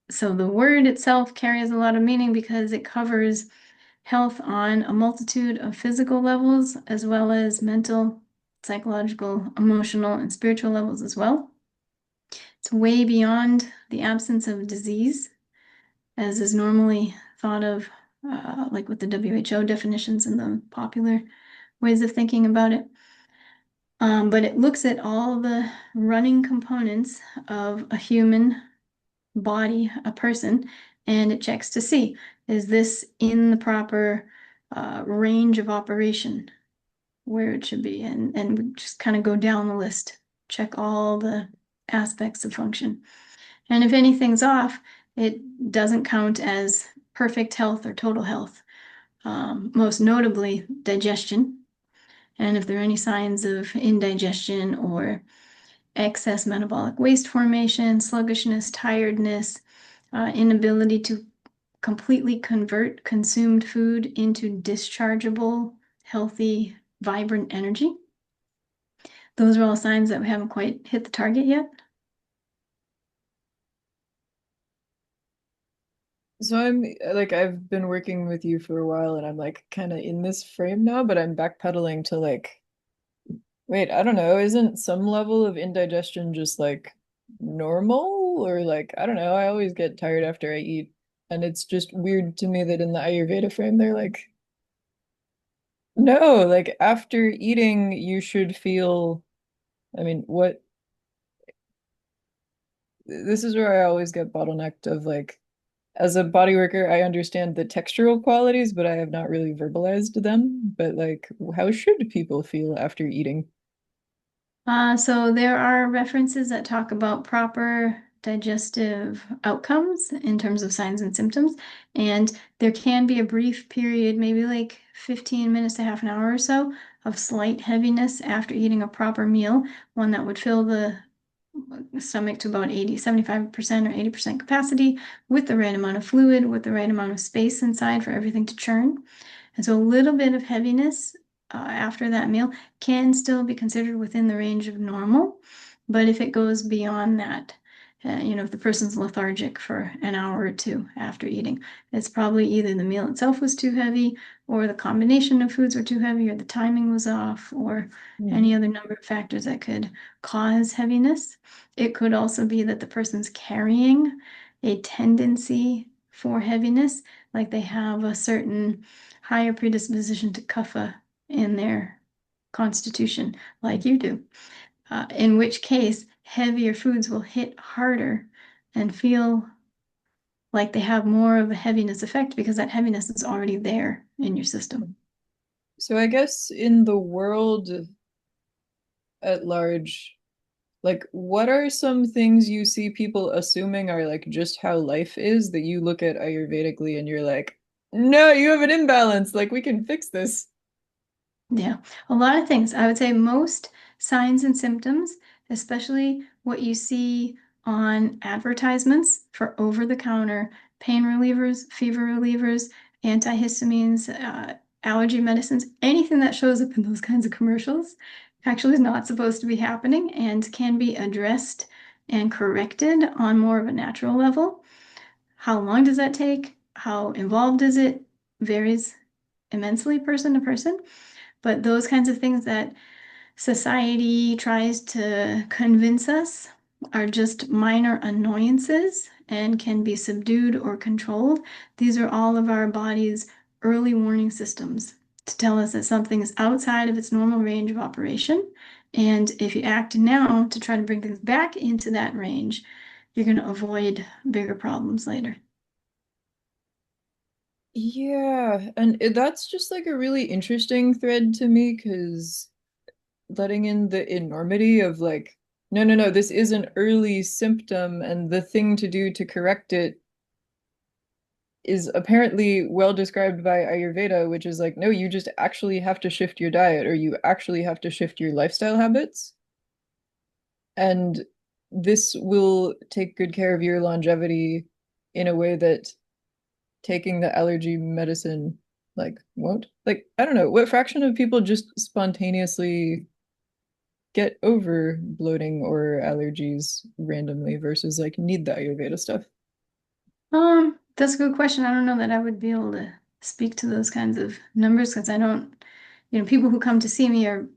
So the word itself carries a lot of meaning because it covers health on a multitude of physical levels, as well as mental, psychological, emotional, and spiritual levels as well. It's way beyond the absence of disease, as is normally thought of, like with the WHO definitions and the popular ways of thinking about it. But it looks at all the running components of a human body, a person, and it checks to see, is this in the proper range of operation where it should be? And we just kind of go down the list, check all the aspects of function. And if anything's off, it doesn't count as perfect health or total health. Most notably, digestion. And if there are any signs of indigestion or excess metabolic waste formation, sluggishness, tiredness, inability to completely convert consumed food into dischargeable, healthy, vibrant energy. Those are all signs that we haven't quite hit the target yet. So I'm like I've been working with you for a while and I'm like kind of in this frame now, but I'm backpedaling to like, wait, I don't know, isn't some level of indigestion just like normal or like I don't know, I always get tired after I eat. And it's just weird to me that in the Ayurveda frame they're like, no, like after eating you should feel, I mean, what this is where I always get bottlenecked of like as a body worker, I understand the textural qualities, but I have not really verbalized them. But like, how should people feel after eating? So there are references that talk about proper digestive outcomes in terms of signs and symptoms. And there can be a brief period, maybe like 15 minutes to half an hour or so, of slight heaviness after eating a proper meal, one that would fill the stomach to about 75% or 80% capacity with the right amount of fluid, with the right amount of space inside for everything to churn. And so a little bit of heaviness after that meal can still be considered within the range of normal. But if it goes beyond that, if the person's lethargic for an hour or two after eating, it's probably either the meal itself was too heavy, or the combination of foods were too heavy, or the timing was off, or Hmm. any other number of factors that could cause heaviness. It could also be that the person's carrying a tendency for heaviness, like they have a certain higher predisposition to kapha in their constitution, like you do. In which case, heavier foods will hit harder and feel like they have more of a heaviness effect because that heaviness is already there in your system. So I guess in the world at large, like what are some things you see people assuming are like just how life is that you look at Ayurvedically and you're like, no, you have an imbalance. Like we can fix this. Yeah, a lot of things. I would say most signs and symptoms, especially what you see on advertisements for over-the-counter pain relievers, fever relievers, antihistamines, allergy medicines, anything that shows up in those kinds of commercials actually is not supposed to be happening and can be addressed and corrected on more of a natural level. How long does that take? How involved is it? Varies immensely person to person. But those kinds of things that society tries to convince us are just minor annoyances and can be subdued or controlled. These are all of our body's early warning systems to tell us that something is outside of its normal range of operation. And if you act now to try to bring things back into that range, you're going to avoid bigger problems later. Yeah, and that's just like a really interesting thread to me because letting in the enormity of like, no, no, no, this is an early symptom, and the thing to do to correct it is apparently well described by Ayurveda, which is like, no, you just actually have to shift your diet or you actually have to shift your lifestyle habits. And this will take good care of your longevity in a way that taking the allergy medicine like won't. Like, I don't know, what fraction of people just spontaneously get over bloating or allergies randomly versus like need the Ayurveda stuff. That's a good question. I don't know that I would be able to speak to those kinds of numbers because I don't, people who come to see me are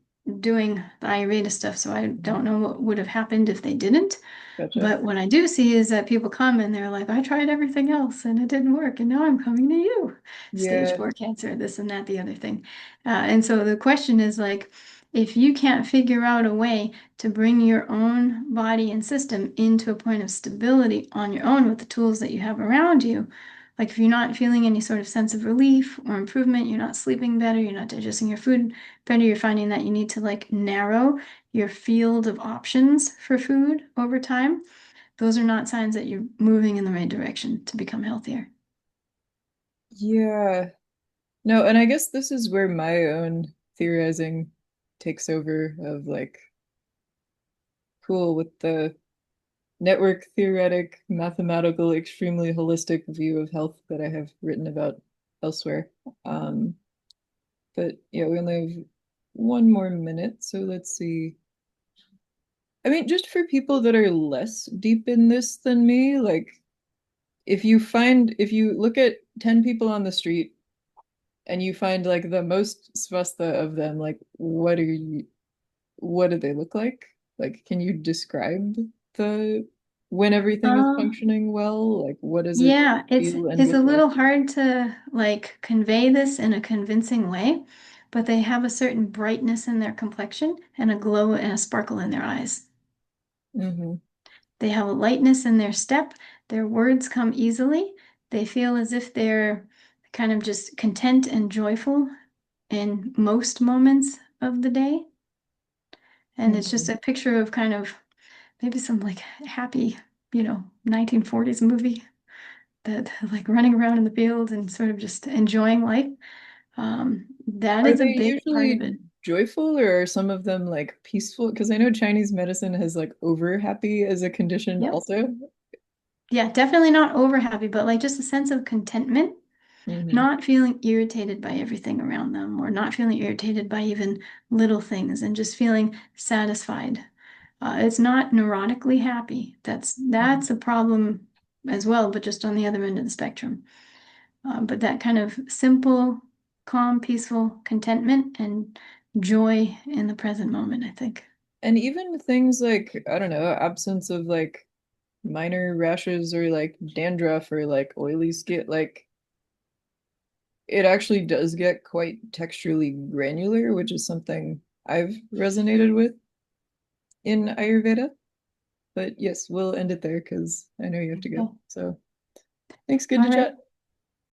doing the Ayurveda stuff, so I Mhm. don't know what would have happened if they didn't. Gotcha. But what I do see is that people come and they're like, I tried everything else and it didn't work, and now I'm coming to you. Stage Yeah. 4 cancer, this and that, the other thing. And so the question is like, if you can't figure out a way to bring your own body and system into a point of stability on your own with the tools that you have around you, like if you're not feeling any sort of sense of relief or improvement, you're not sleeping better, you're not digesting your food better, you're finding that you need to like narrow your field of options for food over time, those are not signs that you're moving in the right direction to become healthier. Yeah. No, and I guess this is where my own theorizing takes over of like, cool, with the network theoretic, mathematical, extremely holistic view of health that I have written about elsewhere. Um, but yeah, we only have one more minute, so let's see. I mean, just for people that are less deep in this than me, like if you look at 10 people on the street and you find like the most svastha of them, like what do they look like? Like, can you describe the when everything is Um, functioning well? Like, what does it yeah, it's feel and it's a look like? little hard to like convey this in a convincing way, but they have a certain brightness in their complexion and a glow and a sparkle in their eyes. Mm-hmm. They have a lightness in their step. Their words come easily. They feel as if they're kind of just content and joyful in most moments of the day. And it's just Mm-hmm. a picture of kind of maybe some like happy, 1940s movie that like running around in the fields and sort of just enjoying life. That Are is a they big part of usually it. joyful or are some of them like peaceful? Because I know Chinese medicine has like over happy as a condition Yep. also. Yeah, definitely not over happy, but like just a sense of contentment, Mm-hmm. not feeling irritated by everything around them or not feeling irritated by even little things and just feeling satisfied. It's not neurotically happy. Mm-hmm. That's a problem as well, but just on the other end of the spectrum. But that kind of simple, calm, peaceful contentment and joy in the present moment, I think. And even things like, I don't know, absence of like minor rashes or like dandruff or like oily skin, like it actually does get quite texturally granular, which is something I've resonated with in Ayurveda. But yes, we'll end it there because I know you have to go. Okay. So thanks, good All to right. chat.